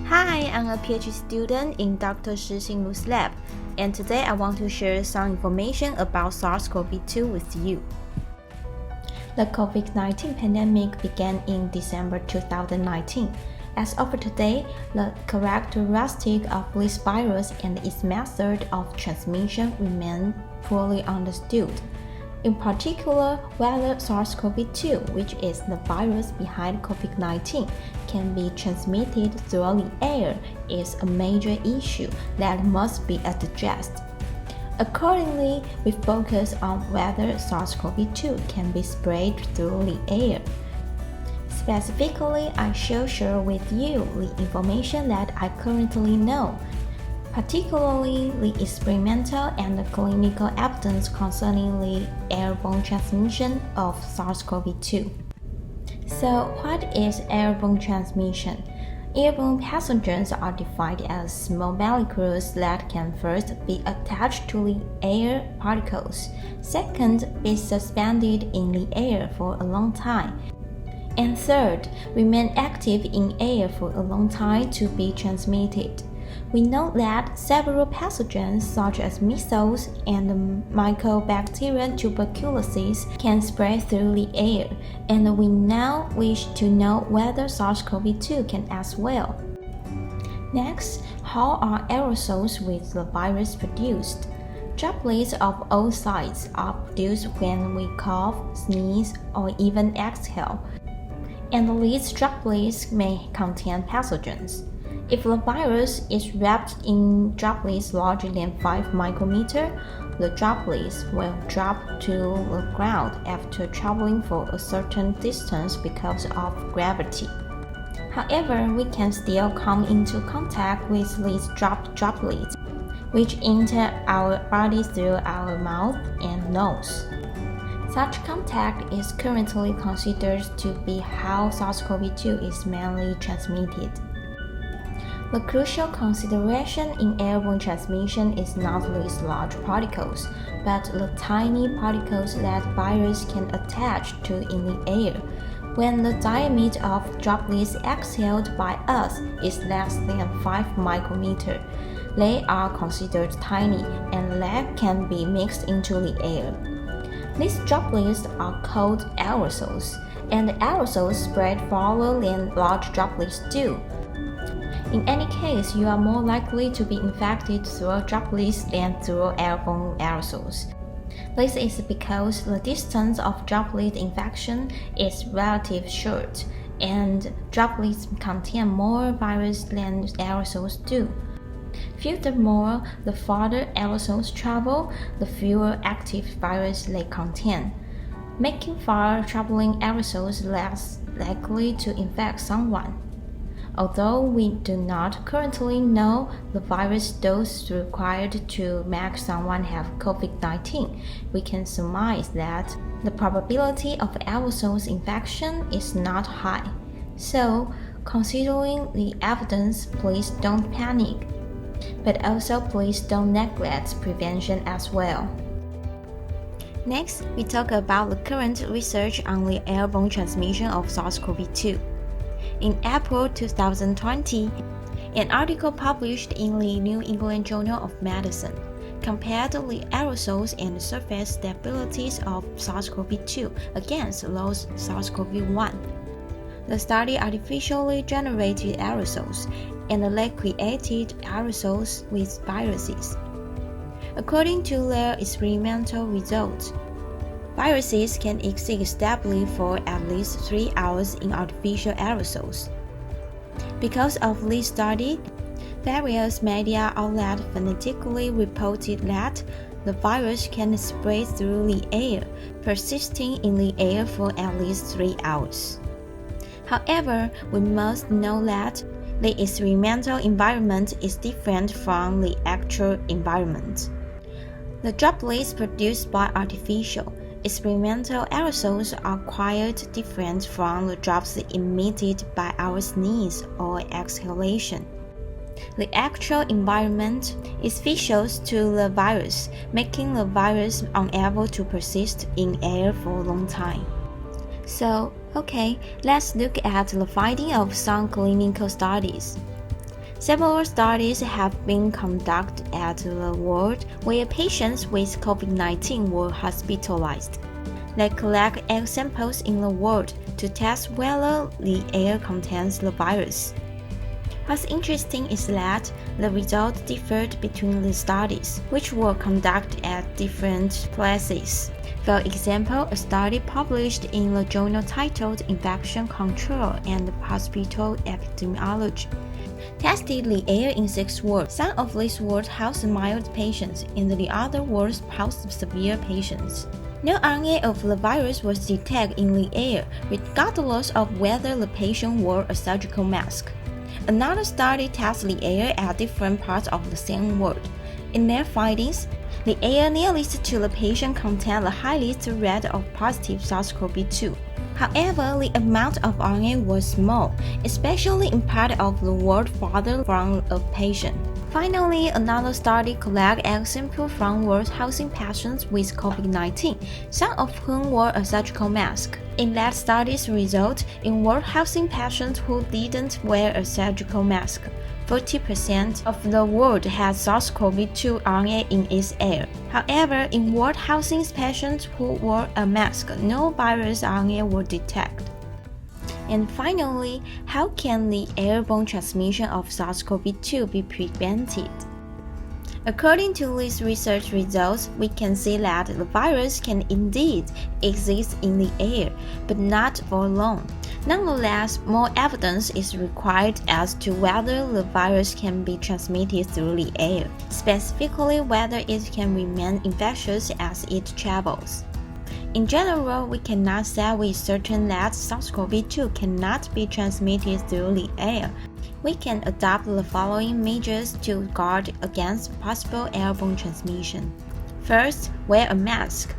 Hi, I'm a PhD student in Dr. Shin-Ru's lab, and today I want to share some information about SARS-CoV-2 with you. The COVID-19 pandemic began in December 2019. As of today, the characteristic of this virus and its method of transmission remain poorly understood. In particular, whether SARS-CoV-2, which is the virus behind COVID-19, can be transmitted through the air is a major issue that must be addressed. Accordingly, we focus on whether SARS-CoV-2 can be spread through the air. Specifically, I shall share with you the information that I currently know, particularly the experimental and the clinical evidence concerning the airborne transmission of SARS-CoV-2. So, what is airborne transmission? Airborne pathogens are defined as small molecules that can first be attached to the air particles, second, be suspended in the air for a long time, and third, remain active in air for a long time to be transmitted. We know that several pathogens such as measles and Mycobacterium tuberculosis can spread through the air, and we now wish to know whether SARS-CoV-2 can as well. Next, how are aerosols with the virus produced? Droplets of all sizes are produced when we cough, sneeze, or even exhale, and these droplets may contain pathogens. If the virus is wrapped in droplets larger than 5 micrometers, the droplets will drop to the ground after traveling for a certain distance because of gravity. However, we can still come into contact with these droplets, which enter our body through our mouth and nose. Such contact is currently considered to be how SARS-CoV-2 is mainly transmitted. The crucial consideration in airborne transmission is not these large particles, but the tiny particles that virus can attach to in the air. When the diameter of droplets exhaled by us is less than 5 micrometers, they are considered tiny and that can be mixed into the air. These droplets are called aerosols, and aerosols spread farther than large droplets do. In any case, you are more likely to be infected through droplets than through airborne aerosols. This is because the distance of droplet infection is relatively short, and droplets contain more virus than aerosols do. Furthermore, the farther aerosols travel, the fewer active virus they contain, making far-traveling aerosols less likely to infect someone. Although we do not currently know the virus dose required to make someone have COVID-19, we can surmise that the probability of aerosols infection is not high. So, considering the evidence, please don't panic. But also please don't neglect prevention as well. Next, we talk about the current research on the airborne transmission of SARS-CoV-2. In April 2020, an article published in the New England Journal of Medicine compared the aerosols and surface stabilities of SARS-CoV-2 against those SARS-CoV-1. The study artificially generated aerosols, and they created aerosols with viruses. According to their experimental results, viruses can exist stably for at least 3 hours in artificial aerosols. Because of this study, various media outlets phonetically reported that the virus can spread through the air, persisting in the air for at least 3 hours. However, we must know that the experimental environment is different from the actual environment. The droplets produced by artificial, experimental aerosols are quite different from the drops emitted by our sneeze or exhalation. The actual environment is visual to the virus, making the virus unable to persist in air for a long time. So, okay, let's look at the finding of some clinical studies. Several studies have been conducted at the ward where patients with COVID-19 were hospitalized. They collect egg samples in the ward to test whether the air contains the virus. What's interesting is that the results differed between the studies, which were conducted at different places. For example, a study published in the journal titled Infection Control and Hospital Epidemiology tested the air in 6 wards. Some of these wards housed mild patients, and the other wards housed severe patients. No RNA of the virus was detected in the air, regardless of whether the patient wore a surgical mask. Another study tested the air at different parts of the same ward. In their findings, the air nearest to the patient contained the highest rate of positive SARS-CoV-2. However, the amount of RNA was small, especially in part of the ward farther from a patient. Finally, another study collected egg samples from wards housing patients with COVID-19, some of whom wore a surgical mask. In that study's result, in ward housing patients who didn't wear a surgical mask, 40% of the ward had SARS-CoV-2 RNA in its air. However, in ward housing patients who wore a mask, no virus RNA were detected. And finally, how can the airborne transmission of SARS-CoV-2 be prevented? According to these research results, we can see that the virus can indeed exist in the air, but not for long. Nonetheless, more evidence is required as to whether the virus can be transmitted through the air, specifically whether it can remain infectious as it travels. In general, we cannot say with certain that SARS-CoV-2 cannot be transmitted through the air. We can adopt the following measures to guard against possible airborne transmission. First, wear a mask.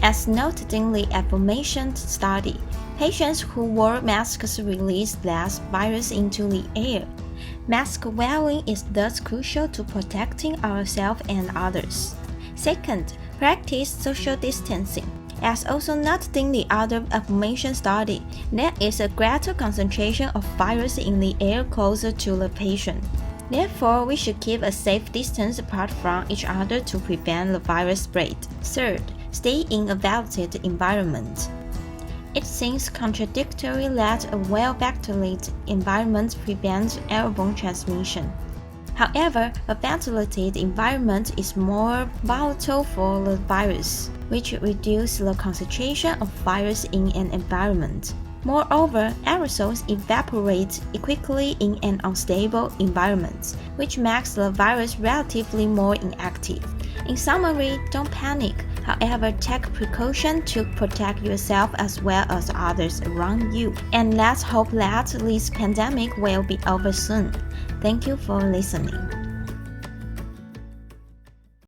As noted in the aforementioned study, patients who wore masks released less virus into the air. Mask wearing is thus crucial to protecting ourselves and others. Second, practice social distancing. As also noted in the other aforementioned study, there is a greater concentration of virus in the air closer to the patient. Therefore, we should keep a safe distance apart from each other to prevent the virus spread. Third, stay in a ventilated environment. It seems contradictory that a well-ventilated environment prevents airborne transmission. However, a ventilated environment is more volatile for the virus, which reduces the concentration of virus in an environment. Moreover, aerosols evaporate quickly in an unstable environment, which makes the virus relatively more inactive. In summary, don't panic. However, take precaution to protect yourself as well as others around you. And let's hope that this pandemic will be over soon. Thank you for listening.